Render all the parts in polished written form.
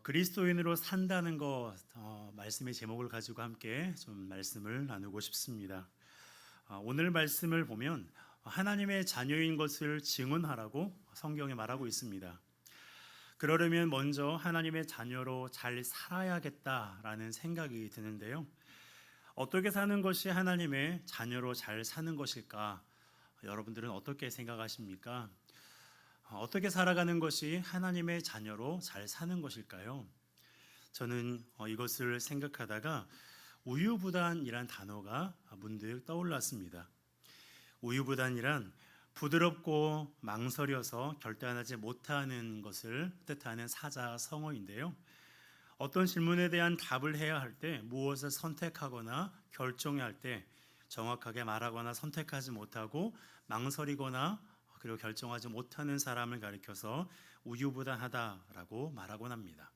그리스도인으로 산다는 것 말씀의 제목을 가지고 함께 좀 말씀을 나누고 싶습니다. 오늘 말씀을 보면 하나님의 자녀인 것을 증언하라고 성경에 말하고 있습니다. 그러려면 먼저 하나님의 자녀로 잘 살아야겠다라는 생각이 드는데요. 어떻게 사는 것이 하나님의 자녀로 잘 사는 것일까? 여러분들은 어떻게 생각하십니까? 어떻게 살아가는 것이 하나님의 자녀로 잘 사는 것일까요? 저는 이것을 생각하다가 우유부단이란 단어가 문득 떠올랐습니다. 우유부단이란 부드럽고 망설여서 결단하지 못하는 것을 뜻하는 사자성어인데요. 어떤 질문에 대한 답을 해야 할 때, 무엇을 선택하거나 결정해야 할 때 정확하게 말하거나 선택하지 못하고 망설이거나 그리고 결정하지 못하는 사람을 가리켜서 우유부단하다라고 말하곤 합니다.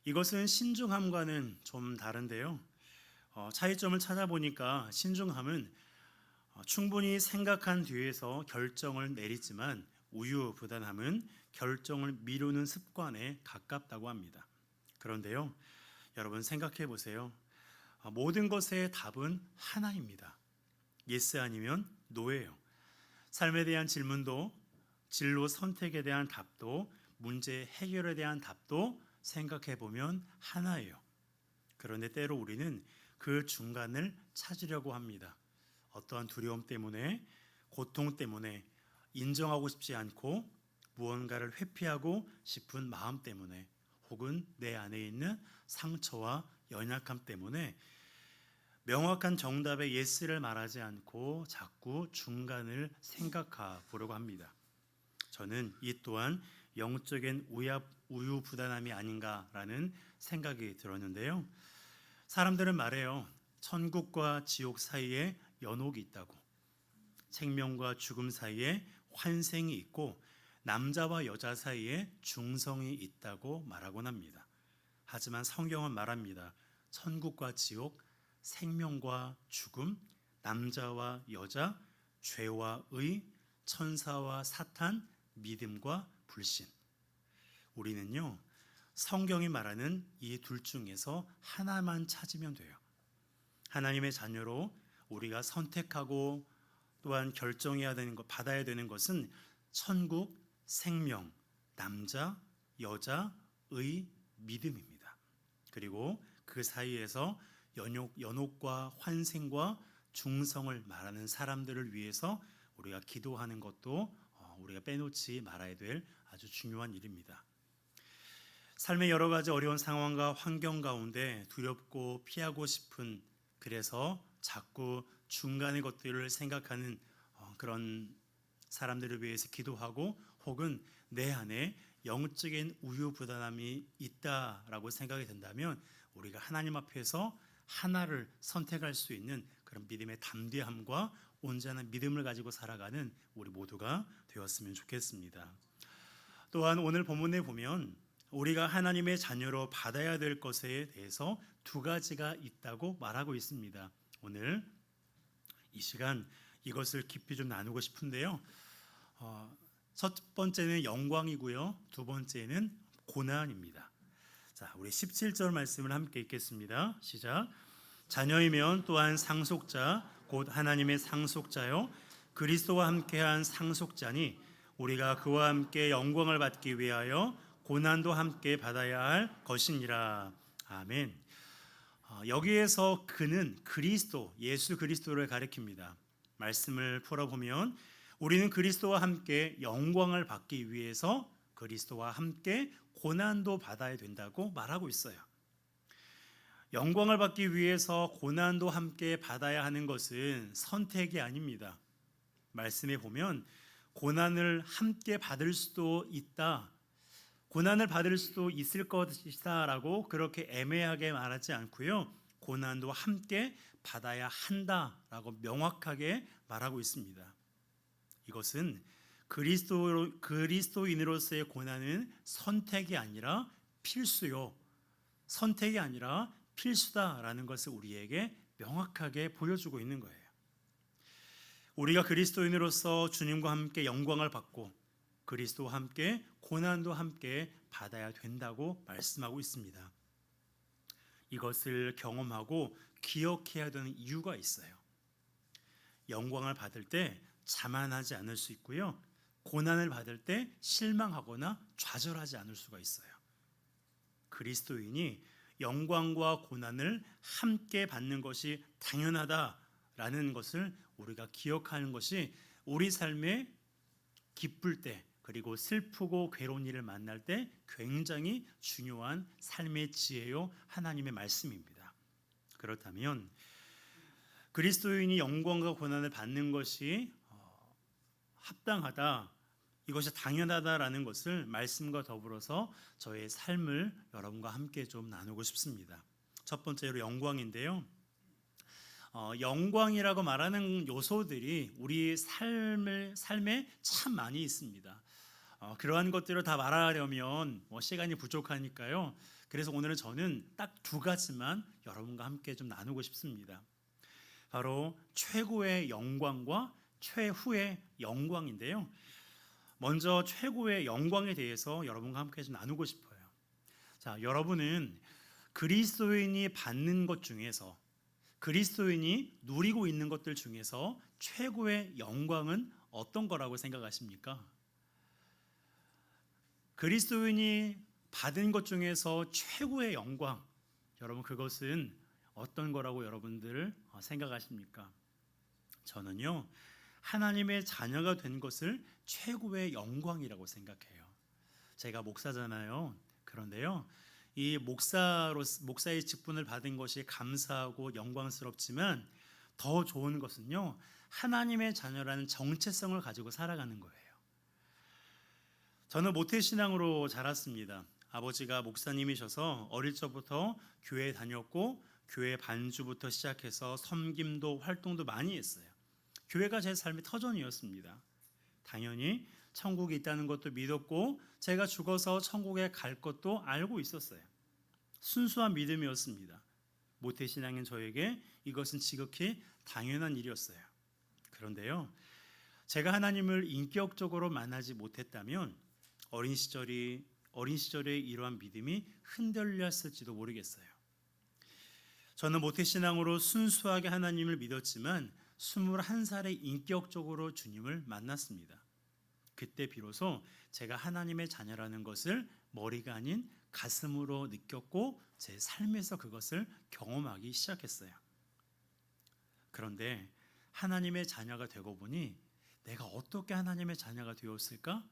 이것은 신중함과는 좀 다른데요. 차이점을 찾아보니까 신중함은 충분히 생각한 뒤에서 결정을 내리지만 우유부단함은 결정을 미루는 습관에 가깝다고 합니다. 그런데요, 여러분 생각해 보세요. 모든 것의 답은 하나입니다. 예스 아니면 노예요. 삶에 대한 질문도, 진로 선택에 대한 답도, 문제 해결에 대한 답도 생각해 보면 하나예요. 그런데 때로 우리는 그 중간을 찾으려고 합니다. 어떠한 두려움 때문에, 고통 때문에, 인정하고 싶지 않고 무언가를 회피하고 싶은 마음 때문에, 혹은 내 안에 있는 상처와 연약함 때문에 명확한 정답의 예스를 말하지 않고 자꾸 중간을 생각해 보려고 합니다. 저는 이 또한 영적인 우유부단함이 아닌가라는 생각이 들었는데요. 사람들은 말해요. 천국과 지옥 사이에 연옥이 있다고. 생명과 죽음 사이에 환생이 있고 남자와 여자 사이에 중성이 있다고 말하곤 합니다. 하지만 성경은 말합니다. 천국과 지옥, 생명과 죽음, 남자와 여자, 죄와 의, 천사와 사탄, 믿음과 불신. 우리는요, 성경이 말하는 이 둘 중에서 하나만 찾으면 돼요. 하나님의 자녀로 우리가 선택하고 또한 결정해야 되는 것, 받아야 되는 것은 천국, 생명, 남자, 여자, 의, 믿음입니다. 그리고 그 사이에서 연옥과 환생과 중성을 말하는 사람들을 위해서 우리가 기도하는 것도 우리가 빼놓지 말아야 될 아주 중요한 일입니다. 삶의 여러 가지 어려운 상황과 환경 가운데 두렵고 피하고 싶은, 그래서 자꾸 중간의 것들을 생각하는 그런 사람들을 위해서 기도하고, 혹은 내 안에 영적인 우유부단함이 있다라고 생각이 된다면 우리가 하나님 앞에서 하나를 선택할 수 있는 그런 믿음의 담대함과 온전한 믿음을 가지고 살아가는 우리 모두가 되었으면 좋겠습니다. 또한 오늘 본문에 보면 우리가 하나님의 자녀로 받아야 될 것에 대해서 두 가지가 있다고 말하고 있습니다. 오늘 이 시간 이것을 깊이 좀 나누고 싶은데요. 첫 번째는 영광이고요. 두 번째는 고난입니다. 자, 우리 17절 말씀을 함께 읽겠습니다. 시작. 자녀이면 또한 상속자 곧 하나님의 상속자요 그리스도와 함께한 상속자니 우리가 그와 함께 영광을 받기 위하여 고난도 함께 받아야 할 것이니라. 아멘. 여기에서 그는 그리스도, 예수 그리스도를 가리킵니다. 말씀을 풀어보면 우리는 그리스도와 함께 영광을 받기 위해서 그리스도와 함께 고난도 받아야 된다고 말하고 있어요. 영광을 받기 위해서 고난도 함께 받아야 하는 것은 선택이 아닙니다. 말씀에 보면 고난을 함께 받을 수도 있다, 고난을 받을 수도 있을 것이다 라고 그렇게 애매하게 말하지 않고요, 고난도 함께 받아야 한다라고 명확하게 말하고 있습니다. 이것은 그리스도인으로서의 고난은 선택이 아니라 필수요, 선택이 아니라 필수다라는 것을 우리에게 명확하게 보여주고 있는 거예요. 우리가 그리스도인으로서 주님과 함께 영광을 받고 그리스도와 함께 고난도 함께 받아야 된다고 말씀하고 있습니다. 이것을 경험하고 기억해야 되는 이유가 있어요. 영광을 받을 때 자만하지 않을 수 있고요. 고난을 받을 때 실망하거나 좌절하지 않을 수가 있어요. 그리스도인이 영광과 고난을 함께 받는 것이 당연하다라는 것을 우리가 기억하는 것이 우리 삶에 기쁠 때 그리고 슬프고 괴로운 일을 만날 때 굉장히 중요한 삶의 지혜요 하나님의 말씀입니다. 그렇다면 그리스도인이 영광과 고난을 받는 것이 합당하다, 이것이 당연하다라는 것을 말씀과 더불어서 저의 삶을 여러분과 함께 좀 나누고 싶습니다. 첫 번째로 영광인데요. 영광이라고 말하는 요소들이 우리 삶에 참 많이 있습니다. 그러한 것들을 다 말하려면 시간이 부족하니까요. 그래서 오늘은 저는 딱 두 가지만 여러분과 함께 좀 나누고 싶습니다. 바로 최고의 영광과 최후의 영광인데요. 먼저 최고의 영광에 대해서 여러분과 함께 좀 나누고 싶어요. 자, 여러분은 그리스도인이 받는 것 중에서, 그리스도인이 누리고 있는 것들 중에서 최고의 영광은 어떤 거라고 생각하십니까? 그리스도인이 받은 것 중에서 최고의 영광, 여러분 그것은 어떤 거라고 여러분들 생각하십니까? 저는요, 하나님의 자녀가 된 것을 최고의 영광이라고 생각해요. 제가 목사잖아요. 그런데요, 이 목사의 직분을 받은 것이 감사하고 영광스럽지만 더 좋은 것은요, 하나님의 자녀라는 정체성을 가지고 살아가는 거예요. 저는 모태신앙으로 자랐습니다. 아버지가 목사님이셔서 어릴 적부터 교회에 다녔고 교회 반주부터 시작해서 섬김도 활동도 많이 했어요. 교회가 제 삶의 터전이었습니다. 당연히 천국이 있다는 것도 믿었고 제가 죽어서 천국에 갈 것도 알고 있었어요. 순수한 믿음이었습니다. 모태신앙인 저에게 이것은 지극히 당연한 일이었어요. 그런데요, 제가 하나님을 인격적으로 만나지 못했다면 어린 시절에 이러한 믿음이 흔들렸을지도 모르겠어요. 저는 모태신앙으로 순수하게 하나님을 믿었지만 21살에 인격적으로 주님을 만났습니다. 그때 비로소 제가 하나님의 자녀라는 것을 머리가 아닌 가슴으로 느꼈고 제 삶에서 그것을 경험하기 시작했어요. 그런데 하나님의 자녀가 되고 보니 내가 어떻게 하나님의 자녀가 되었을까?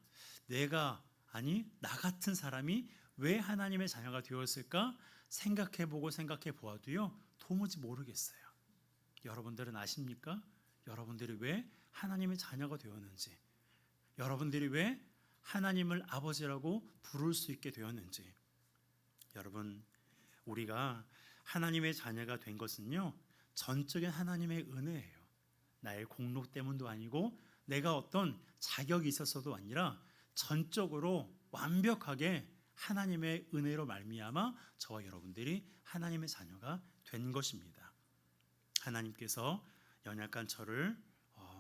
나 같은 사람이 왜 하나님의 자녀가 되었을까? 생각해 보아도요, 도무지 모르겠어요. 여러분들은 아십니까? 여러분들이 왜 하나님의 자녀가 되었는지, 여러분들이 왜 하나님을 아버지라고 부를 수 있게 되었는지. 여러분, 우리가 하나님의 자녀가 된 것은요, 전적인 하나님의 은혜예요. 나의 공로 때문도 아니고 내가 어떤 자격이 있어서도 아니라 전적으로 완벽하게 하나님의 은혜로 말미암아 저와 여러분들이 하나님의 자녀가 된 것입니다. 하나님께서 연약한 저를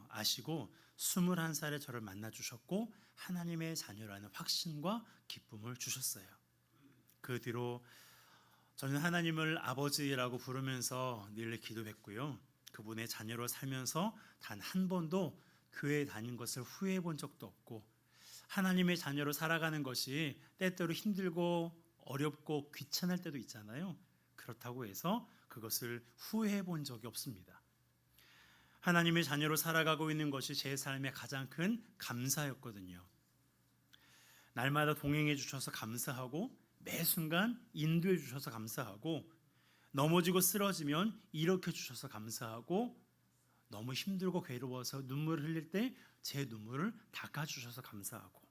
아시고 21살에 저를 만나 주셨고 하나님의 자녀라는 확신과 기쁨을 주셨어요. 그 뒤로 저는 하나님을 아버지라고 부르면서 늘 기도했고요. 그분의 자녀로 살면서 단 한 번도 교회에 다닌 것을 후회해 본 적도 없고, 하나님의 자녀로 살아가는 것이 때때로 힘들고 어렵고 귀찮을 때도 있잖아요. 그렇다고 해서 그것을 후회해 본 적이 없습니다. 하나님의 자녀로 살아가고 있는 것이 제 삶의 가장 큰 감사였거든요. 날마다 동행해 주셔서 감사하고 매 순간 인도해 주셔서 감사하고 넘어지고 쓰러지면 일으켜 주셔서 감사하고 너무 힘들고 괴로워서 눈물을 흘릴 때 제 눈물을 닦아주셔서 감사하고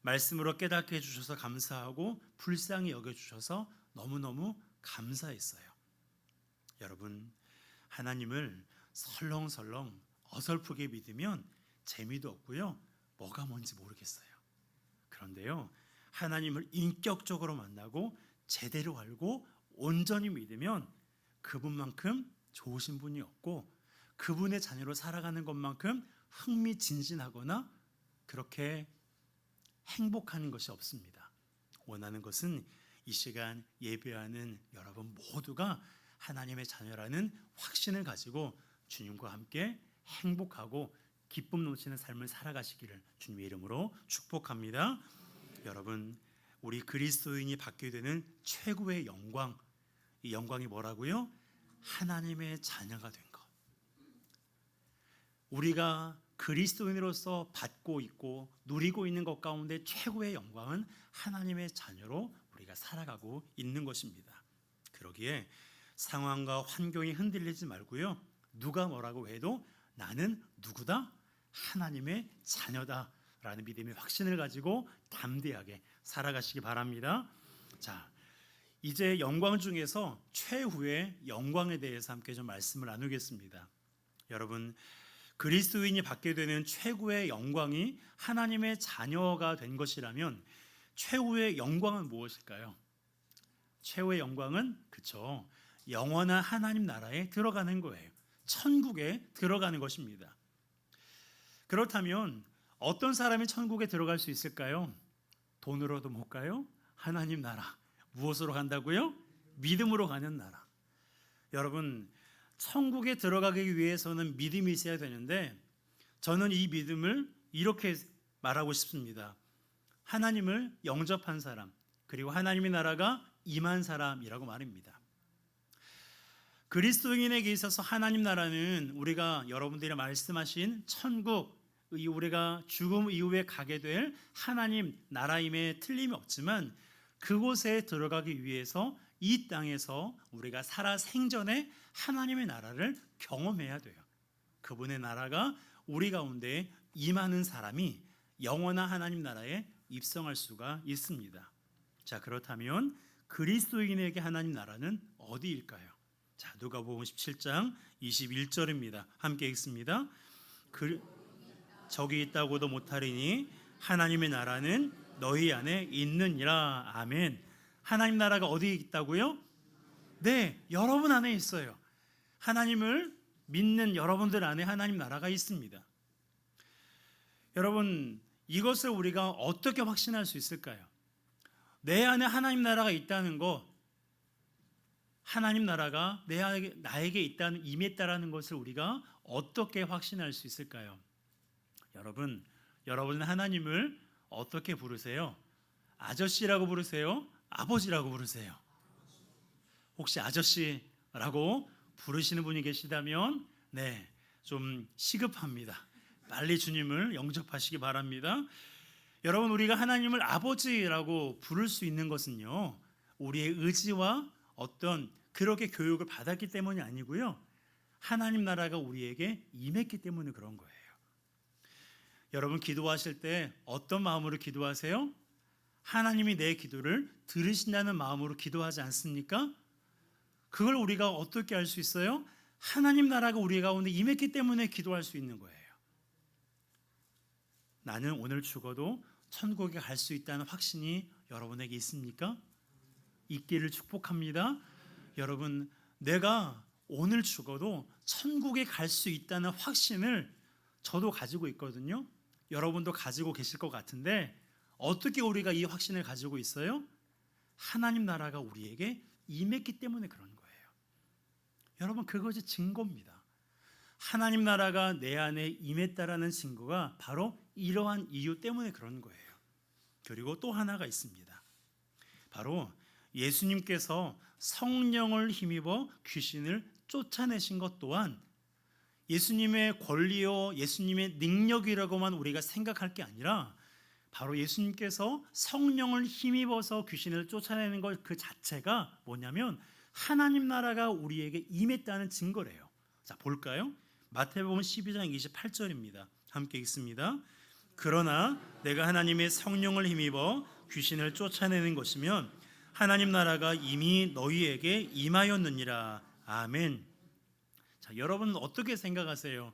말씀으로 깨닫게 해주셔서 감사하고 불쌍히 여겨주셔서 너무너무 감사했어요. 여러분, 하나님을 설렁설렁 어설프게 믿으면 재미도 없고요, 뭐가 뭔지 모르겠어요. 그런데요, 하나님을 인격적으로 만나고 제대로 알고 온전히 믿으면 그분만큼 좋으신 분이 없고 그분의 자녀로 살아가는 것만큼 흥미진진하거나 그렇게 행복한 것이 없습니다. 원하는 것은 이 시간 예배하는 여러분 모두가 하나님의 자녀라는 확신을 가지고 주님과 함께 행복하고 기쁨 넘치는 삶을 살아가시기를 주님의 이름으로 축복합니다. 여러분, 우리 그리스도인이 받게 되는 최고의 영광, 이 영광이 뭐라고요? 하나님의 자녀가 된 것. 우리가 그리스도인으로서 받고 있고 누리고 있는 것 가운데 최고의 영광은 하나님의 자녀로 우리가 살아가고 있는 것입니다. 그러기에 상황과 환경이 흔들리지 말고요, 누가 뭐라고 해도 나는 누구다? 하나님의 자녀다 라는 믿음의 확신을 가지고 담대하게 살아가시기 바랍니다. 자, 이제 영광 중에서 최후의 영광에 대해서 함께 좀 말씀을 나누겠습니다. 여러분, 그리스도인이 받게 되는 최고의 영광이 하나님의 자녀가 된 것이라면 최후의 영광은 무엇일까요? 최후의 영광은 그쵸, 영원한 하나님 나라에 들어가는 거예요. 천국에 들어가는 것입니다. 그렇다면 어떤 사람이 천국에 들어갈 수 있을까요? 돈으로도 못 가요? 하나님 나라. 무엇으로 간다고요? 믿음으로 가는 나라. 여러분, 천국에 들어가기 위해서는 믿음이 있어야 되는데 저는 이 믿음을 이렇게 말하고 싶습니다. 하나님을 영접한 사람, 그리고 하나님의 나라가 임한 사람이라고 말입니다. 그리스도인에게 있어서 하나님 나라는 우리가 여러분들이 말씀하신 천국, 우리가 죽음 이후에 가게 될 하나님 나라임에 틀림이 없지만 그곳에 들어가기 위해서 이 땅에서 우리가 살아 생전에 하나님의 나라를 경험해야 돼요. 그분의 나라가 우리 가운데 임하는 사람이 영원한 하나님 나라에 입성할 수가 있습니다. 자, 그렇다면 그리스도인에게 하나님 나라는 어디일까요? 자, 누가복음 17장 21절입니다. 함께 읽습니다. 저기 있다고도 못하리니 하나님의 나라는 너희 안에 있느니라. 아멘. 하나님 나라가 어디에 있다고요? 네, 여러분 안에 있어요. 하나님을 믿는 여러분들 안에 하나님 나라가 있습니다. 여러분, 이것을 우리가 어떻게 확신할 수 있을까요? 내 안에 하나님 나라가 있다는 것, 하나님 나라가 나에게 있다는, 임했다라는 것을 우리가 어떻게 확신할 수 있을까요? 여러분은 하나님을 어떻게 부르세요? 아저씨라고 부르세요? 아버지라고 부르세요? 혹시 아저씨라고 부르시는 분이 계시다면 네, 좀 시급합니다. 빨리 주님을 영접하시기 바랍니다. 여러분, 우리가 하나님을 아버지라고 부를 수 있는 것은요, 우리의 의지와 어떤 그렇게 교육을 받았기 때문이 아니고요, 하나님 나라가 우리에게 임했기 때문에 그런 거예요. 여러분, 기도하실 때 어떤 마음으로 기도하세요? 하나님이 내 기도를 들으신다는 마음으로 기도하지 않습니까? 그걸 우리가 어떻게 알 수 있어요? 하나님 나라가 우리 가운데 임했기 때문에 기도할 수 있는 거예요. 나는 오늘 죽어도 천국에 갈 수 있다는 확신이 여러분에게 있습니까? 있기를 축복합니다. 여러분, 내가 오늘 죽어도 천국에 갈 수 있다는 확신을 저도 가지고 있거든요. 여러분도 가지고 계실 것 같은데 어떻게 우리가 이 확신을 가지고 있어요? 하나님 나라가 우리에게 임했기 때문에 그런 거예요. 여러분, 그것이 증거입니다. 하나님 나라가 내 안에 임했다라는 증거가 바로 이러한 이유 때문에 그런 거예요. 그리고 또 하나가 있습니다. 바로 예수님께서 성령을 힘입어 귀신을 쫓아내신 것 또한 예수님의 권리요, 예수님의 능력이라고만 우리가 생각할 게 아니라 바로 예수님께서 성령을 힘입어서 귀신을 쫓아내는 것 그 자체가 뭐냐면 하나님 나라가 우리에게 임했다는 증거래요. 자, 볼까요? 마태복음 12장 28절입니다. 함께 읽습니다. 그러나 내가 하나님의 성령을 힘입어 귀신을 쫓아내는 것이면 하나님 나라가 이미 너희에게 임하였느니라. 아멘. 자, 여러분은 어떻게 생각하세요?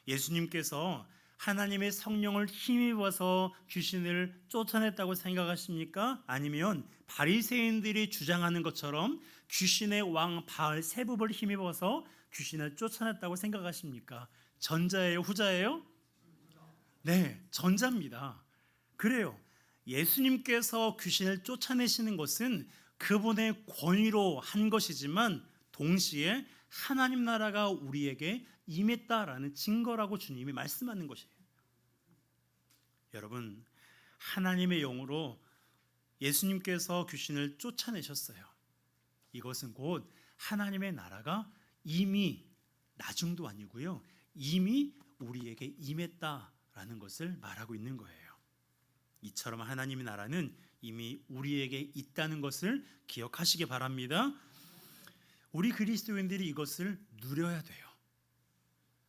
예수님께서 하나님의 성령을 힘입어서 귀신을 쫓아냈다고 생각하십니까? 아니면 바리새인들이 주장하는 것처럼 귀신의 왕 바알세붑을 힘입어서 귀신을 쫓아냈다고 생각하십니까? 전자예요, 후자예요? 네, 전자입니다. 그래요. 예수님께서 귀신을 쫓아내시는 것은 그분의 권위로 한 것이지만 동시에 하나님 나라가 우리에게 임했다라는 증거라고 주님이 말씀하는 것이에요. 여러분, 하나님의 영으로 예수님께서 귀신을 쫓아내셨어요. 이것은 곧 하나님의 나라가 이미 나중도 아니고요, 이미 우리에게 임했다라는 것을 말하고 있는 거예요. 이처럼 하나님의 나라는 이미 우리에게 있다는 것을 기억하시기 바랍니다. 우리 그리스도인들이 이것을 누려야 돼요.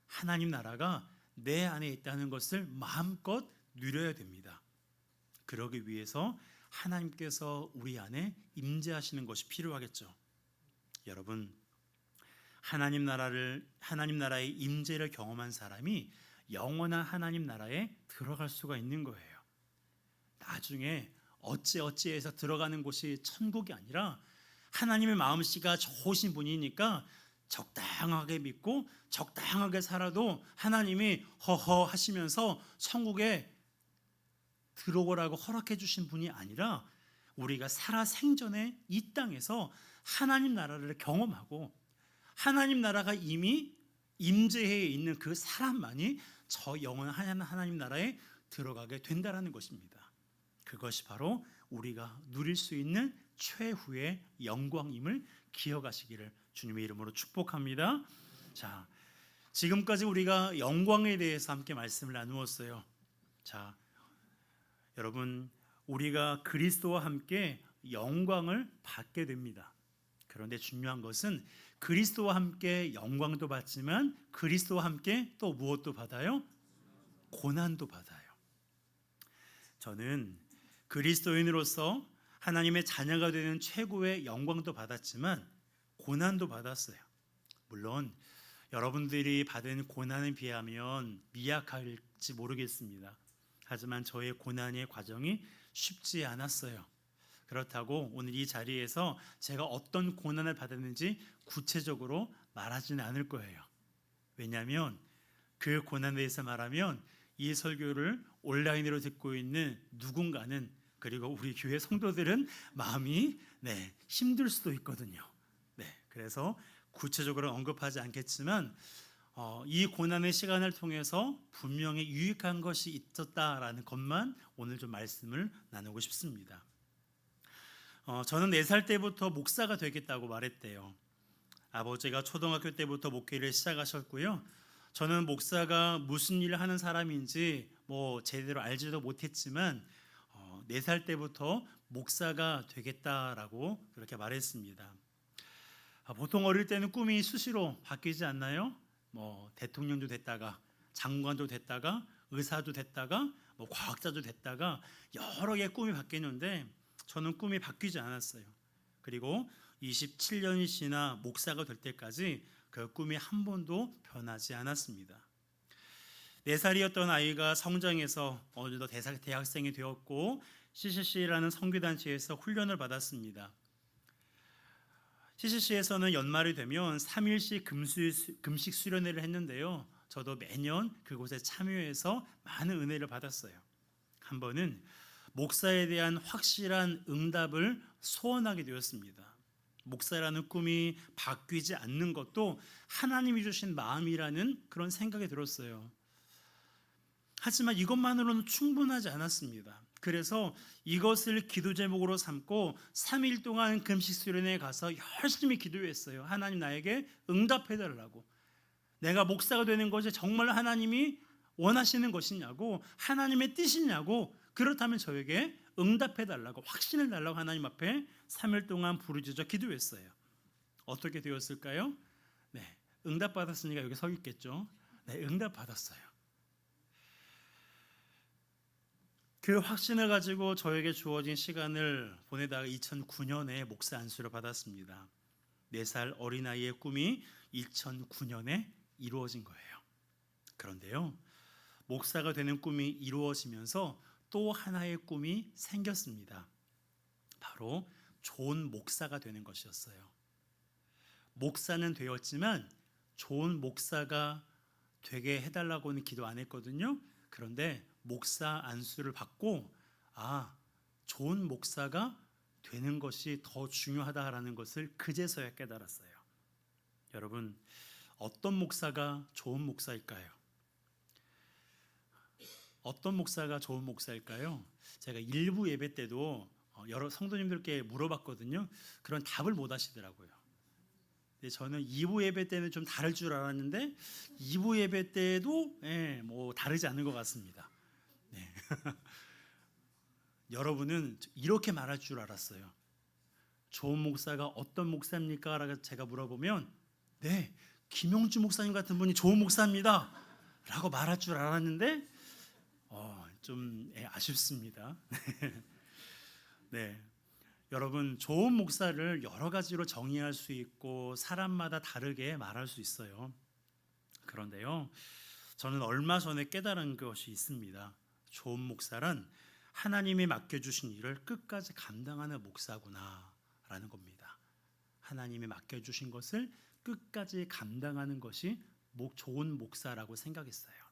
하나님 나라가 내 안에 있다는 것을 마음껏 누려야 됩니다. 그러기 위해서 하나님께서 우리 안에 임재하시는 것이 필요하겠죠. 여러분, 하나님 나라의 임재를 경험한 사람이 영원한 하나님 나라에 들어갈 수가 있는 거예요. 나중에 어찌해서 들어가는 곳이 천국이 아니라 하나님의 마음씨가 좋으신 분이니까 적당하게 믿고 적당하게 살아도 하나님이 허허 하시면서 천국에 들어오라고 허락해 주신 분이 아니라 우리가 살아 생전에 이 땅에서 하나님 나라를 경험하고 하나님 나라가 이미 임재해 있는 그 사람만이 저 영원한 하나님 나라에 들어가게 된다는 것입니다. 그것이 바로 우리가 누릴 수 있는 최후의 영광임을 기억하시기를 주님의 이름으로 축복합니다. 자, 지금까지 우리가 영광에 대해서 함께 말씀을 나누었어요. 자, 여러분, 우리가 그리스도와 함께 영광을 받게 됩니다. 그런데 중요한 것은 그리스도와 함께 영광도 받지만 그리스도와 함께 또 무엇도 받아요? 고난도 받아요. 저는 그리스도인으로서 하나님의 자녀가 되는 최고의 영광도 받았지만 고난도 받았어요. 물론 여러분들이 받은 고난에 비하면 미약할지 모르겠습니다. 하지만 저의 고난의 과정이 쉽지 않았어요. 그렇다고 오늘 이 자리에서 제가 어떤 고난을 받았는지 구체적으로 말하지는 않을 거예요. 왜냐하면 그 고난에 대해서 말하면 이 설교를 온라인으로 듣고 있는 누군가는, 그리고 우리 교회 성도들은 마음이 힘들 수도 있거든요. 그래서 구체적으로 언급하지 않겠지만 이 고난의 시간을 통해서 분명히 유익한 것이 있었다라는 것만 오늘 좀 말씀을 나누고 싶습니다. 저는 4살 때부터 목사가 되겠다고 말했대요. 아버지가 초등학교 때부터 목회를 시작하셨고요. 저는 목사가 무슨 일을 하는 사람인지 제대로 알지도 못했지만 4살 때부터 목사가 되겠다라고 그렇게 말했습니다. 보통 어릴 때는 꿈이 수시로 바뀌지 않나요? 대통령도 됐다가 장관도 됐다가 의사도 됐다가 과학자도 됐다가 여러 개의 꿈이 바뀌는데 저는 꿈이 바뀌지 않았어요. 그리고 27년이 지나 목사가 될 때까지 그 꿈이 한 번도 변하지 않았습니다. 4살이었던 아이가 성장해서 어느덧 대학생이 되었고 CCC라는 선교단체에서 훈련을 받았습니다. CCC에서는 연말이 되면 3일씩 금식 수련회를 했는데요. 저도 매년 그곳에 참여해서 많은 은혜를 받았어요. 한 번은 목사에 대한 확실한 응답을 소원하게 되었습니다. 목사라는 꿈이 바뀌지 않는 것도 하나님이 주신 마음이라는 그런 생각이 들었어요. 하지만 이것만으로는 충분하지 않았습니다. 그래서 이것을 기도 제목으로 삼고 3일 동안 금식 수련회에 가서 열심히 기도했어요. 하나님 나에게 응답해 달라고. 내가 목사가 되는 것이 정말 하나님이 원하시는 것이냐고, 하나님의 뜻이냐고, 그렇다면 저에게 응답해 달라고, 확신을 달라고 하나님 앞에 3일 동안 부르짖어 기도했어요. 어떻게 되었을까요? 응답 받았으니까 여기 서 있겠죠. 응답 받았어요. 그 확신을 가지고 저에게 주어진 시간을 보내다가 2009년에 목사 안수를 받았습니다. 4살 어린아이의 꿈이 2009년에 이루어진 거예요. 그런데요, 목사가 되는 꿈이 이루어지면서 또 하나의 꿈이 생겼습니다. 바로 좋은 목사가 되는 것이었어요. 목사는 되었지만 좋은 목사가 되게 해달라고는 기도 안 했거든요. 그런데 목사 안수를 받고 좋은 목사가 되는 것이 더 중요하다라는 것을 그제서야 깨달았어요. 여러분, 어떤 목사가 좋은 목사일까요? 어떤 목사가 좋은 목사일까요? 제가 일부 예배 때도 여러 성도님들께 물어봤거든요. 그런 답을 못 하시더라고요. 근데 저는 2부 예배 때는 좀 다를 줄 알았는데 2부 예배 때도 뭐 다르지 않은 것 같습니다. 네. 여러분은 이렇게 말할 줄 알았어요. 좋은 목사가 어떤 목사입니까? 라고 제가 물어보면 네, 김용주 목사님 같은 분이 좋은 목사입니다 라고 말할 줄 알았는데 좀 아쉽습니다. 네, 여러분, 좋은 목사를 여러 가지로 정의할 수 있고 사람마다 다르게 말할 수 있어요. 그런데요, 저는 얼마 전에 깨달은 것이 있습니다. 좋은 목사란 하나님이 맡겨주신 일을 끝까지 감당하는 목사구나 라는 겁니다. 하나님이 맡겨주신 것을 끝까지 감당하는 것이 좋은 목사라고 생각했어요.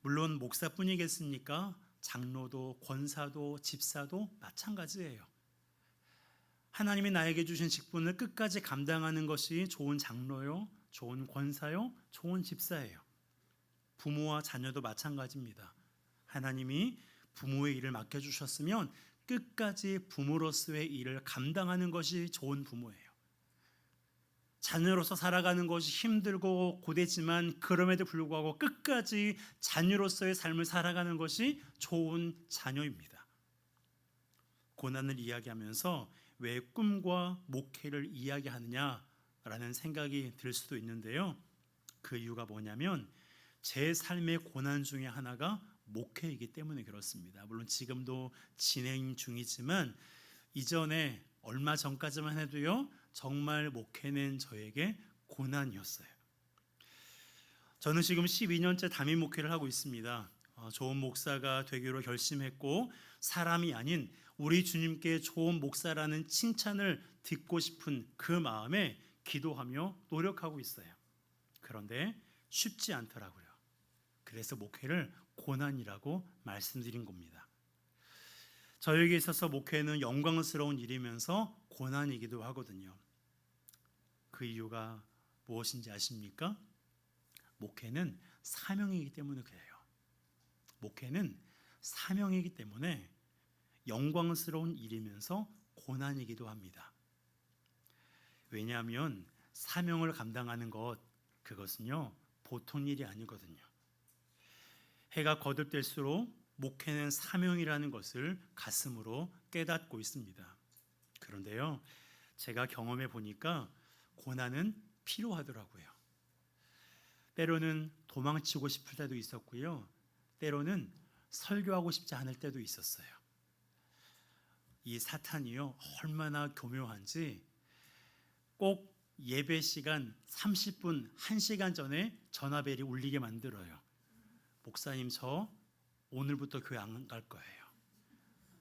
물론 목사뿐이겠습니까? 장로도 권사도 집사도 마찬가지예요. 하나님이 나에게 주신 직분을 끝까지 감당하는 것이 좋은 장로요, 좋은 권사요, 좋은 집사예요. 부모와 자녀도 마찬가지입니다. 하나님이 부모의 일을 맡겨주셨으면 끝까지 부모로서의 일을 감당하는 것이 좋은 부모예요. 자녀로서 살아가는 것이 힘들고 고되지만 그럼에도 불구하고 끝까지 자녀로서의 삶을 살아가는 것이 좋은 자녀입니다. 고난을 이야기하면서 왜 꿈과 목회를 이야기하느냐라는 생각이 들 수도 있는데요. 그 이유가 뭐냐면 제 삶의 고난 중에 하나가 목회이기 때문에 그렇습니다. 물론 지금도 진행 중이지만 이전에 얼마 전까지만 해도요, 정말 목회는 저에게 고난이었어요. 저는 지금 12년째 담임 목회를 하고 있습니다. 좋은 목사가 되기로 결심했고 사람이 아닌 우리 주님께 좋은 목사라는 칭찬을 듣고 싶은 그 마음에 기도하며 노력하고 있어요. 그런데 쉽지 않더라고요. 그래서 목회를 고난이라고 말씀드린 겁니다. 저에게 있어서 목회는 영광스러운 일이면서 고난이기도 하거든요. 그 이유가 무엇인지 아십니까? 목회는 사명이기 때문에 그래요. 목회는 사명이기 때문에 영광스러운 일이면서 고난이기도 합니다. 왜냐하면 사명을 감당하는 그것은요, 보통 일이 아니거든요. 해가 거듭될수록 목회는 사명이라는 것을 가슴으로 깨닫고 있습니다. 그런데요, 제가 경험해 보니까 고난은 필요하더라고요. 때로는 도망치고 싶을 때도 있었고요. 때로는 설교하고 싶지 않을 때도 있었어요. 이 사탄이요, 얼마나 교묘한지 꼭 예배 시간 30분, 1시간 전에 전화벨이 울리게 만들어요. 목사님, 저 오늘부터 교회 안 갈 거예요.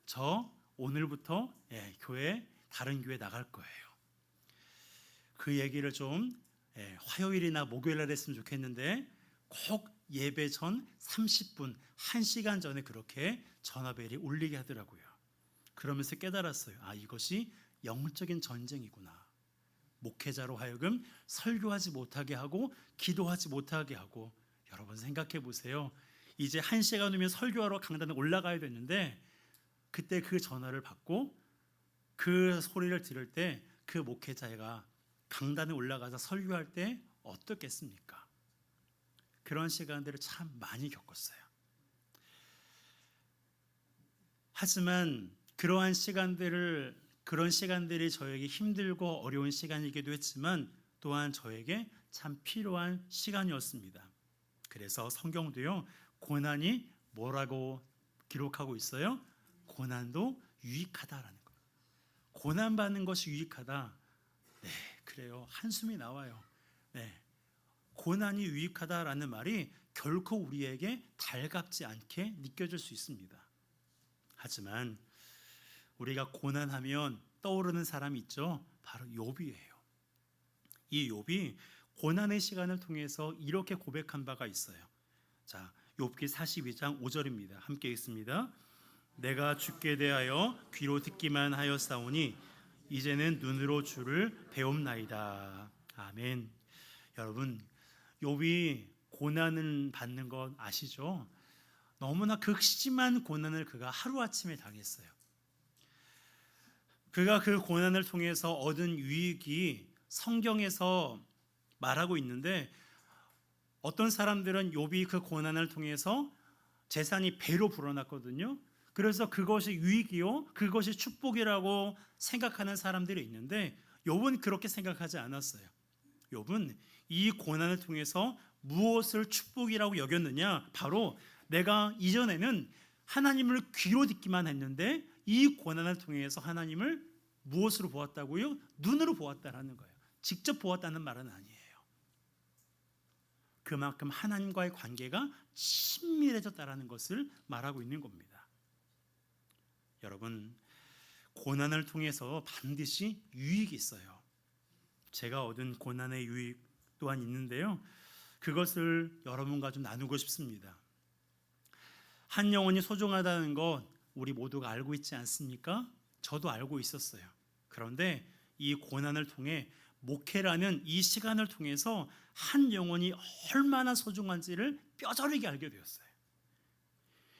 저 오늘부터 다른 교회 나갈 거예요. 그 얘기를 좀 화요일이나 목요일날 했으면 좋겠는데 꼭 예배 전 30분, 1시간 전에 그렇게 전화벨이 울리게 하더라고요. 그러면서 깨달았어요. 이것이 영적인 전쟁이구나. 목회자로 하여금 설교하지 못하게 하고 기도하지 못하게 하고. 여러분 생각해 보세요. 이제 1시간 후면 설교하러 강단에 올라가야 되는데 그때 그 전화를 받고 그 소리를 들을 때 그 목회자가 강단에 올라가서 설교할 때 어떻겠습니까? 그런 시간들을 참 많이 겪었어요. 하지만 그런 시간들이 저에게 힘들고 어려운 시간이기도 했지만 또한 저에게 참 필요한 시간이었습니다. 그래서 성경도요, 고난이 뭐라고 기록하고 있어요? 고난도 유익하다라는 거예요. 고난받는 것이 유익하다. 네, 그래요. 한숨이 나와요. 네, 고난이 유익하다라는 말이 결코 우리에게 달갑지 않게 느껴질 수 있습니다. 하지만 우리가 고난하면 떠오르는 사람이 있죠. 바로 욥이에요. 이 욥이 고난의 시간을 통해서 이렇게 고백한 바가 있어요. 자, 욥기 42장 5절입니다. 함께 읽습니다. 내가 주께 대하여 귀로 듣기만 하였사오니 이제는 눈으로 주를 배움나이다. 아멘. 여러분, 욥이 고난을 받는 것 아시죠? 너무나 극심한 고난을 그가 하루아침에 당했어요. 그가 그 고난을 통해서 얻은 유익이 성경에서 말하고 있는데, 어떤 사람들은 욥이 그 고난을 통해서 재산이 배로 불어났거든요. 그래서 그것이 유익이요, 그것이 축복이라고 생각하는 사람들이 있는데, 욥은 그렇게 생각하지 않았어요. 욥은 이 고난을 통해서 무엇을 축복이라고 여겼느냐? 바로 내가 이전에는 하나님을 귀로 듣기만 했는데 이 고난을 통해서 하나님을 무엇으로 보았다고요? 눈으로 보았다라는 거예요. 직접 보았다는 말은 아니에요. 그만큼 하나님과의 관계가 친밀해졌다라는 것을 말하고 있는 겁니다. 여러분, 고난을 통해서 반드시 유익이 있어요. 제가 얻은 고난의 유익 또한 있는데요, 그것을 여러분과 좀 나누고 싶습니다. 한 영혼이 소중하다는 것 우리 모두가 알고 있지 않습니까? 저도 알고 있었어요. 그런데 이 고난을 통해, 목회라는 이 시간을 통해서 한 영혼이 얼마나 소중한지를 뼈저리게 알게 되었어요.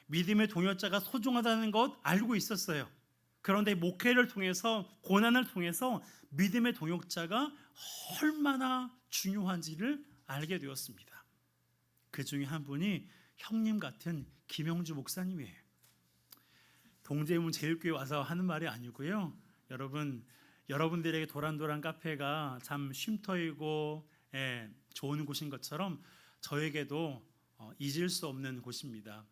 믿음의 동역자가 소중하다는 것 알고 있었어요. 그런데 목회를 통해서, 고난을 통해서 믿음의 동역자가 얼마나 중요한지를 알게 되었습니다. 그 중에 한 분이 형님 같은 김영주 목사님이에요. 동대문 제일교회 와서 하는 말이 아니고요, 여러분들에게 도란도란 카페가 참 쉼터이고 좋은 곳인 것처럼 저에게도 잊을 수 없는 곳입니다.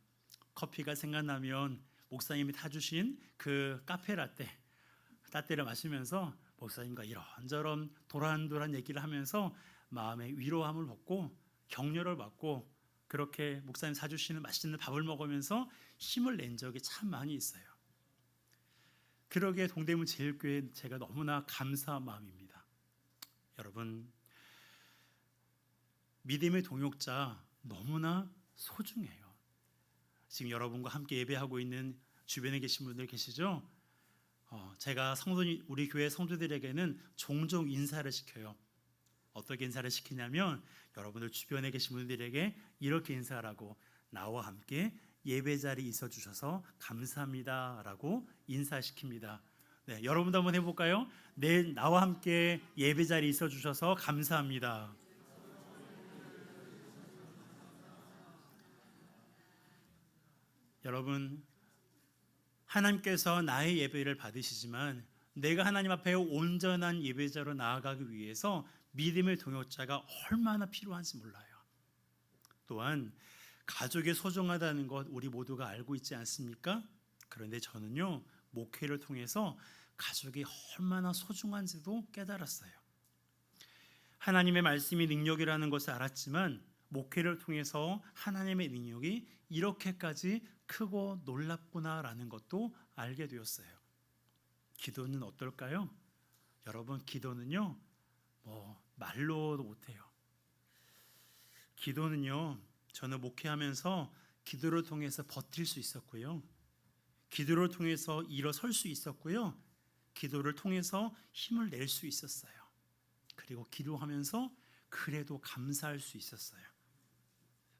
커피가 생각나면 목사님이 타주신 그 카페 라떼를 마시면서 목사님과 이런저런 도란도란 얘기를 하면서 마음의 위로함을 받고 격려를 받고, 그렇게 목사님 사주시는 맛있는 밥을 먹으면서 힘을 낸 적이 참 많이 있어요. 그러기에 동대문 제일교회 제가 너무나 감사한 마음입니다. 여러분, 믿음의 동역자 너무나 소중해요. 지금 여러분과 함께 예배하고 있는 주변에 계신 분들 계시죠? 제가 우리 교회 성도들에게는 종종 인사를 시켜요. 어떻게 인사를 시키냐면, 여러분들 주변에 계신 분들에게 이렇게 인사하라고, 나와 함께 예배 자리에 있어 주셔서 감사합니다 라고 인사시킵니다. 네, 여러분도 한번 해볼까요? 나와 함께 예배 자리에 있어 주셔서 감사합니다. 여러분, 하나님께서 나의 예배를 받으시지만 내가 하나님 앞에 온전한 예배자로 나아가기 위해서 믿음의 동역자가 얼마나 필요한지 몰라요. 또한 가족이 소중하다는 것 우리 모두가 알고 있지 않습니까? 그런데 저는요, 목회를 통해서 가족이 얼마나 소중한지도 깨달았어요. 하나님의 말씀이 능력이라는 것을 알았지만 목회를 통해서 하나님의 능력이 이렇게까지 크고 놀랍구나라는 것도 알게 되었어요. 기도는 어떨까요? 여러분, 기도는요, 말로도 못해요. 기도는요, 저는 목회하면서 기도를 통해서 버틸 수 있었고요, 기도를 통해서 일어설 수 있었고요, 기도를 통해서 힘을 낼 수 있었어요. 그리고 기도하면서 그래도 감사할 수 있었어요.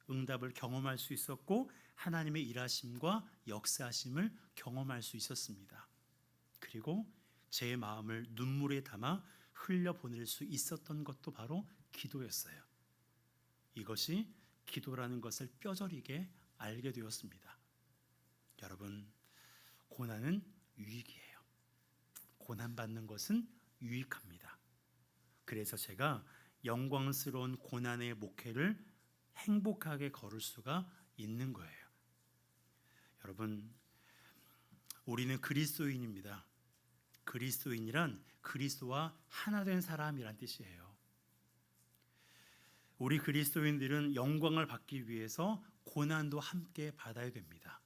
응답을 경험할 수 있었고 하나님의 일하심과 역사하심을 경험할 수 있었습니다. 그리고 제 마음을 눈물에 담아 흘려보낼 수 있었던 것도 바로 기도였어요. 이것이 기도라는 것을 뼈저리게 알게 되었습니다. 여러분, 고난은 유익이에요. 고난받는 것은 유익합니다. 그래서 제가 영광스러운 고난의 목회를 행복하게 걸을 수가 있는 거예요. 여러분, 우리는 그리스도인입니다. 그리스도인이란 그리스도와 하나 된 사람이란 뜻이에요. 우리 그리스도인들은 영광을 받기 위해서 고난도 함께 받아야 됩니다.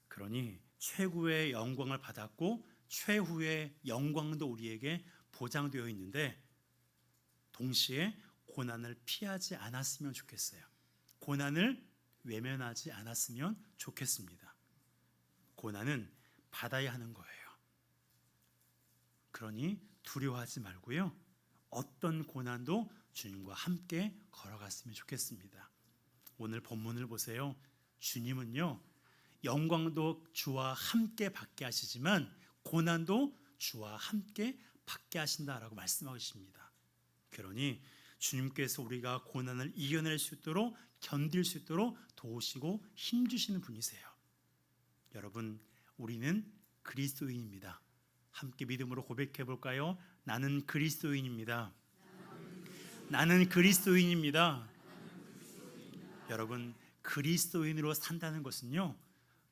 그러니 최고의 영광을 받았고 최후의 영광도 우리에게 보장되어 있는데, 동시에 고난을 피하지 않았으면 좋겠어요. 고난을 외면하지 않았으면 좋겠습니다. 고난은 받아야 하는 거예요. 그러니 두려워하지 말고요, 어떤 고난도 주님과 함께 걸어갔으면 좋겠습니다. 오늘 본문을 보세요. 주님은요, 영광도 주와 함께 받게 하시지만 고난도 주와 함께 받게 하신다라고 말씀하고 계십니다. 그러니 주님께서 우리가 고난을 이겨낼 수 있도록, 견딜 수 있도록 도우시고 힘주시는 분이세요. 여러분, 우리는 그리스도인입니다. 함께 믿음으로 고백해 볼까요? 나는 그리스도인입니다. 나는 그리스도인입니다. 여러분, 그리스도인으로 산다는 것은요,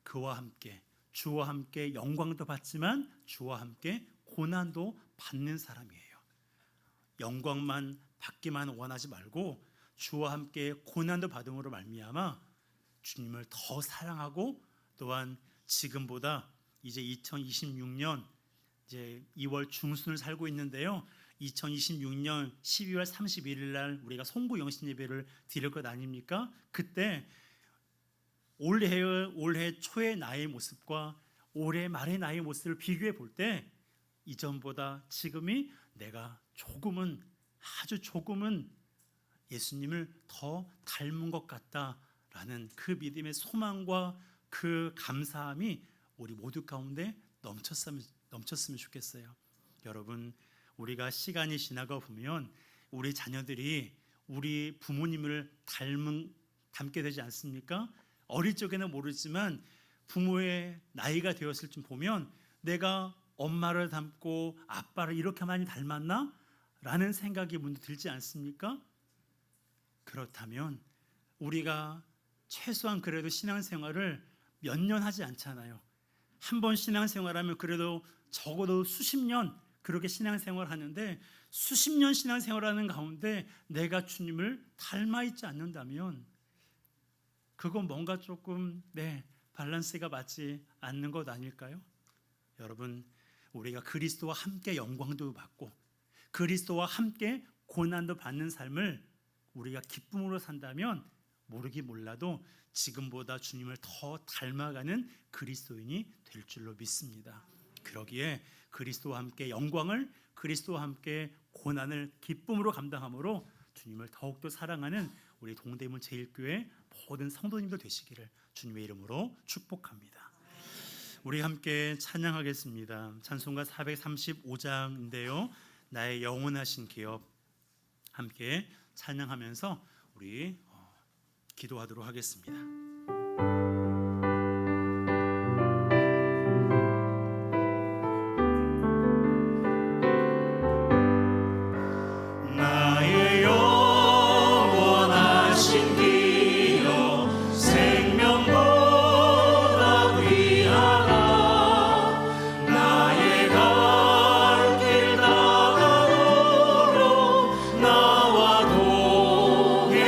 그와 함께, 주와 함께 영광도 받지만 주와 함께 고난도 받는 사람이에요. 영광만 받기만 원하지 말고 주와 함께 고난도 받음으로 말미암아 주님을 더 사랑하고, 또한 지금보다 이제 2026년 이제 2월 중순을 살고 있는데요, 2026년 12월 31일 날 우리가 송구 영신 예배를 드릴 것 아닙니까? 그때 올해 초의 나의 모습과 올해 말의 나의 모습을 비교해 볼 때 이전보다 지금이 내가 조금은, 아주 조금은 예수님을 더 닮은 것 같다라는 그 믿음의 소망과 그 감사함이 우리 모두 가운데 넘쳤으면 좋겠어요. 여러분, 우리가 시간이 지나가 보면 우리 자녀들이 우리 부모님을 닮게 되지 않습니까? 어릴 적에는 모르지만 부모의 나이가 되었을 쯤 보면 내가 엄마를 닮고 아빠를 이렇게 많이 닮았나? 라는 생각이 문득 들지 않습니까? 그렇다면 우리가 최소한 그래도 신앙생활을 몇 년 하지 않잖아요. 한 번 신앙생활하면 그래도 적어도 수십 년 그렇게 신앙생활 하는데, 수십 년 신앙생활하는 가운데 내가 주님을 닮아 있지 않는다면 그건 뭔가 조금 밸런스가 맞지 않는 것 아닐까요? 여러분, 우리가 그리스도와 함께 영광도 받고 그리스도와 함께 고난도 받는 삶을 우리가 기쁨으로 산다면 모르기 몰라도 지금보다 주님을 더 닮아가는 그리스도인이 될 줄로 믿습니다. 그러기에 그리스도와 함께 영광을, 그리스도와 함께 고난을 기쁨으로 감당함으로 주님을 더욱더 사랑하는 우리 동대문 제1교회 모든 성도님들 되시기를 주님의 이름으로 축복합니다. 우리 함께 찬양하겠습니다. 찬송가 435장인데요, 나의 영원하신 기업, 함께 찬양하면서 우리 기도하도록 하겠습니다. 나와 동행하소서.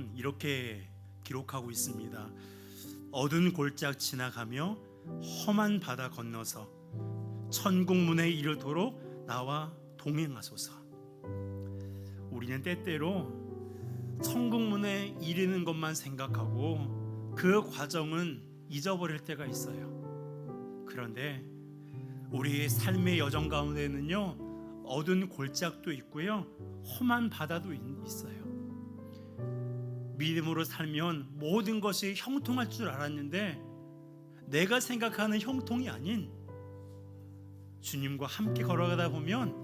보면 이렇게 기록하고 있습니다. 어두운 골짜기 지나가며 험한 바다 건너서 천국 문에 이르도록 나와 동행하소서. 우리는 때때로 천국 문에 이르는 것만 생각하고 그 과정은 잊어버릴 때가 있어요. 그런데 우리의 삶의 여정 가운데는요, 어두운 골짜기도 있고요, 험한 바다도 있어요. 믿음으로 살면 모든 것이 형통할 줄 알았는데 내가 생각하는 형통이 아닌 주님과 함께 걸어가다 보면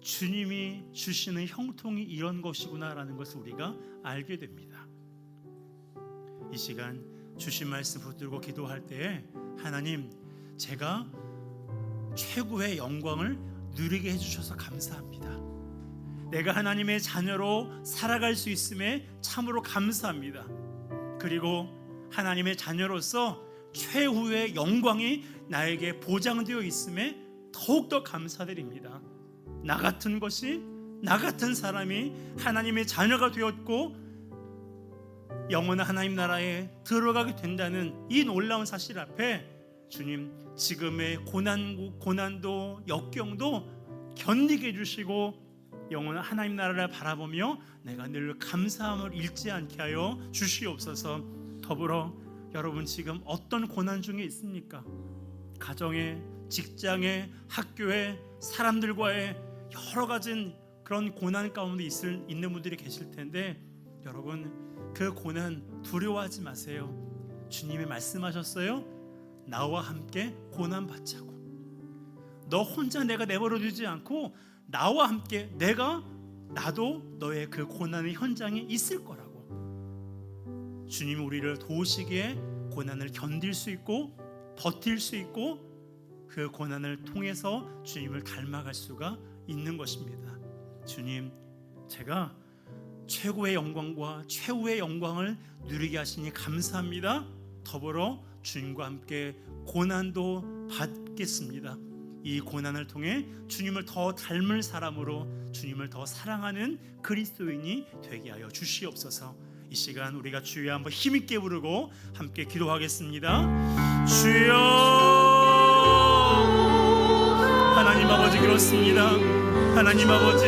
주님이 주시는 형통이 이런 것이구나라는 것을 우리가 알게 됩니다. 이 시간 주신 말씀 붙들고 기도할 때에 하나님, 제가 최고의 영광을 누리게 해주셔서 감사합니다. 내가 하나님의 자녀로 살아갈 수 있음에 참으로 감사합니다. 그리고 하나님의 자녀로서 최후의 영광이 나에게 보장되어 있음에 더욱더 감사드립니다. 나 같은 사람이 하나님의 자녀가 되었고 영원한 하나님 나라에 들어가게 된다는 이 놀라운 사실 앞에 주님, 지금의 고난도 역경도 견디게 해주시고 영원한 하나님 나라를 바라보며 내가 늘 감사함을 잃지 않게 하여 주시옵소서. 더불어 여러분 지금 어떤 고난 중에 있습니까? 가정에, 직장에, 학교에, 사람들과의 여러 가지 그런 고난 가운데 있는 분들이 계실 텐데 여러분 그 고난 두려워하지 마세요. 주님이 말씀하셨어요. 나와 함께 고난 받자고. 너 혼자 내가 내버려 두지 않고 나와 함께 나도 너의 그 고난의 현장에 있을 거라고. 주님이 우리를 도우시기에 고난을 견딜 수 있고 버틸 수 있고 그 고난을 통해서 주님을 닮아갈 수가 있는 것입니다. 주님, 제가 최고의 영광과 최후의 영광을 누리게 하시니 감사합니다. 더불어 주님과 함께 고난도 받겠습니다. 이 고난을 통해 주님을 더 닮을 사람으로 주님을 더 사랑하는 그리스도인이 되게 하여 주시옵소서. 이 시간 우리가 주여 한번 힘있게 부르고 함께 기도하겠습니다. 주여, 하나님 아버지 그렇습니다. 하나님 아버지,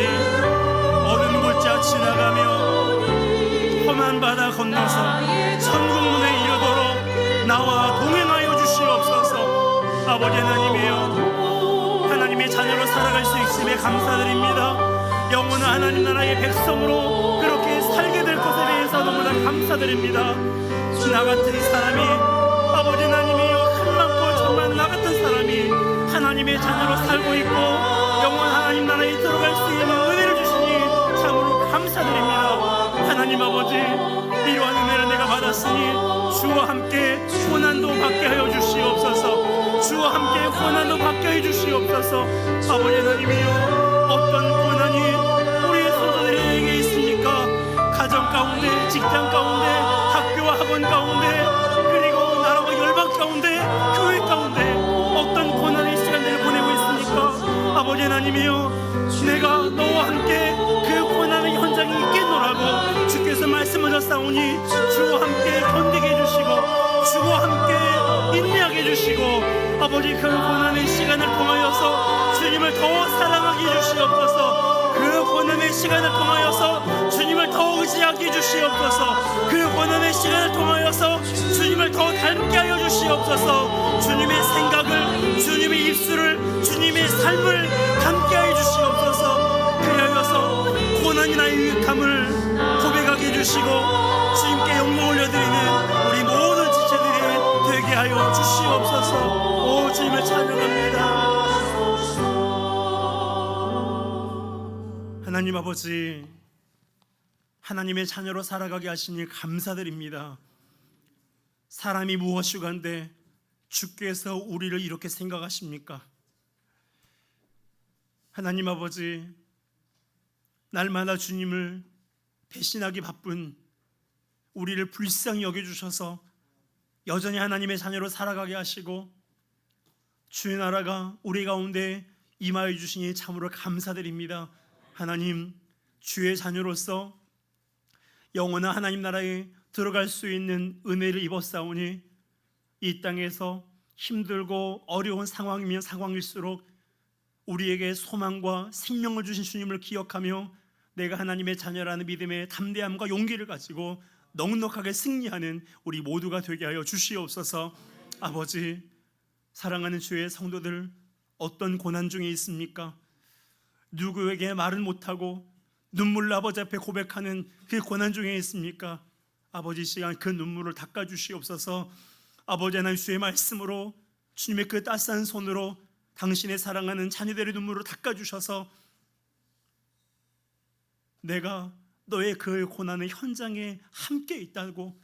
어두운 골짜기 지나가며 험한 바다 건너서 천국 문에 이르도록 나와 동행하여 주시옵소서. 아버지 하나님이여, 하나님의 자녀로 살아갈 수 있음에 감사드립니다. 영원한 하나님 나라의 백성으로 그렇게 살게 될 것에 대해서 너무나 감사드립니다. 나 같은 사람이, 아버지 하나님이여, 한만코 천만 나 같은 사람이 하나님의 자녀로 살고 있고 영원한 하나님 나라에 들어갈 수 있는 은혜를 주시니 참으로 감사드립니다. 하나님 아버지, 이러한 은혜를 내가 받았으니 주와 함께 고난도 받게 하여 주시옵소서. 주와 함께 고난도 받게 해 주시옵소서. 아버지 하나님이여, 어떤 고난이 우리 성도들에게 있습니까? 가정 가운데, 직장 가운데, 학교와 학원 가운데, 그리고 나라와 열방 가운데, 교회 가운데 어떤 고난의 시간들을 보내고 있습니까? 아버지 하나님이여, 내가 너와 함께 그 고난의 현장에 있겠노라고 주께서 말씀하셨사오니 주와 함께 견디게 해주시고 주와 함께 인내하게 해주시고 아버지 그 고난의 시간을 통하여서 주님을 더 사랑하게 해주시옵소서. 그 고난의 시간을 통하여서 주님을 더 의지하게 해주시옵소서. 그 고난의 시간을 통하여서 주님을 더 닮게 하여 주시옵소서. 주님의 생각을, 주님의 입술을, 주님의 삶을 담게 하여 주시옵소서. 그리하여서 고난이나 유익함을 고백하게 해주시고 주님께 영광 올려드리는 우리 모든 지체들이 되게 하여 주시옵소서. 오, 주님을 찬양합니다. 하나님 아버지, 하나님의 자녀로 살아가게 하시니 감사드립니다. 사람이 무엇이간데 주께서 우리를 이렇게 생각하십니까? 하나님 아버지, 날마다 주님을 배신하기 바쁜 우리를 불쌍히 여겨주셔서 여전히 하나님의 자녀로 살아가게 하시고 주의 나라가 우리 가운데 임하여 주시니 참으로 감사드립니다. 하나님, 주의 자녀로서 영원한 하나님 나라에 들어갈 수 있는 은혜를 입었사오니 이 땅에서 힘들고 어려운 상황이면 상황일수록 우리에게 소망과 생명을 주신 주님을 기억하며 내가 하나님의 자녀라는 믿음의 담대함과 용기를 가지고 넉넉하게 승리하는 우리 모두가 되게 하여 주시옵소서. 아버지, 사랑하는 주의 성도들, 어떤 고난 중에 있습니까? 누구에게 말은 못하고 눈물로 아버지 앞에 고백하는 그 고난 중에 있습니까? 아버지, 이 시간 그 눈물을 닦아주시옵소서. 아버지 하나님, 주의 말씀으로 주님의 그 따스한 손으로 당신의 사랑하는 자녀들의 눈물을 닦아주셔서 내가 너의 그 고난의 현장에 함께 있다고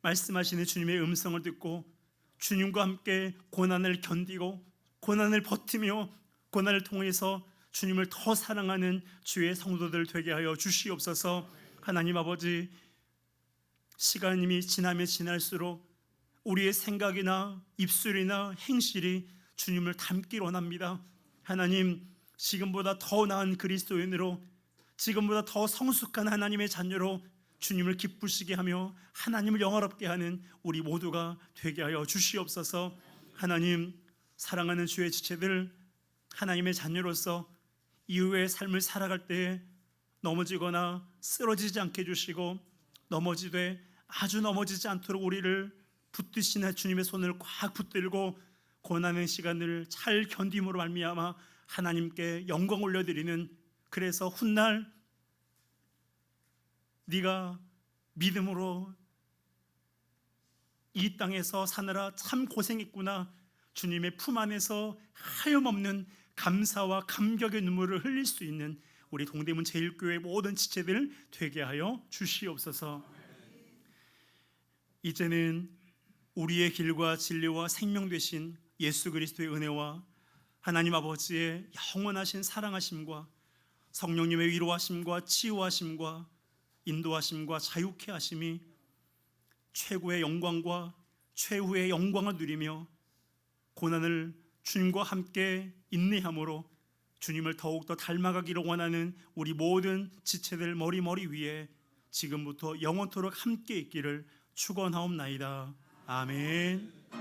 말씀하시는 주님의 음성을 듣고 주님과 함께 고난을 견디고 고난을 버티며 고난을 통해서 주님을 더 사랑하는 주의 성도들 되게 하여 주시옵소서. 하나님 아버지, 시간이 지나면 지날수록 우리의 생각이나 입술이나 행실이 주님을 닮기를 원합니다. 하나님, 지금보다 더 나은 그리스도인으로, 지금보다 더 성숙한 하나님의 자녀로 주님을 기쁘시게 하며 하나님을 영화롭게 하는 우리 모두가 되게 하여 주시옵소서. 하나님, 사랑하는 주의 지체들, 하나님의 자녀로서 이후의 삶을 살아갈 때에 넘어지거나 쓰러지지 않게 해주시고 넘어지되 아주 넘어지지 않도록 우리를 붙드시는 주님의 손을 꽉 붙들고 고난의 시간을 잘 견딤으로 말미암아 하나님께 영광 올려드리는, 그래서 훗날 네가 믿음으로 이 땅에서 사느라 참 고생했구나, 주님의 품 안에서 하염없는 감사와 감격의 눈물을 흘릴 수 있는 우리 동대문 제일교회 모든 지체들 되게 하여 주시옵소서. 이제는 우리의 길과 진리와 생명 되신 예수 그리스도의 은혜와 하나님 아버지의 영원하신 사랑하심과 성령님의 위로하심과 치유하심과 인도하심과 자유케 하심이 최고의 영광과 최후의 영광을 누리며 고난을 주님과 함께 인내함으로 주님을 더욱더 닮아가기를 원하는 우리 모든 지체들 머리 위에 지금부터 영원토록 함께 있기를 축원하옵나이다. 아멘.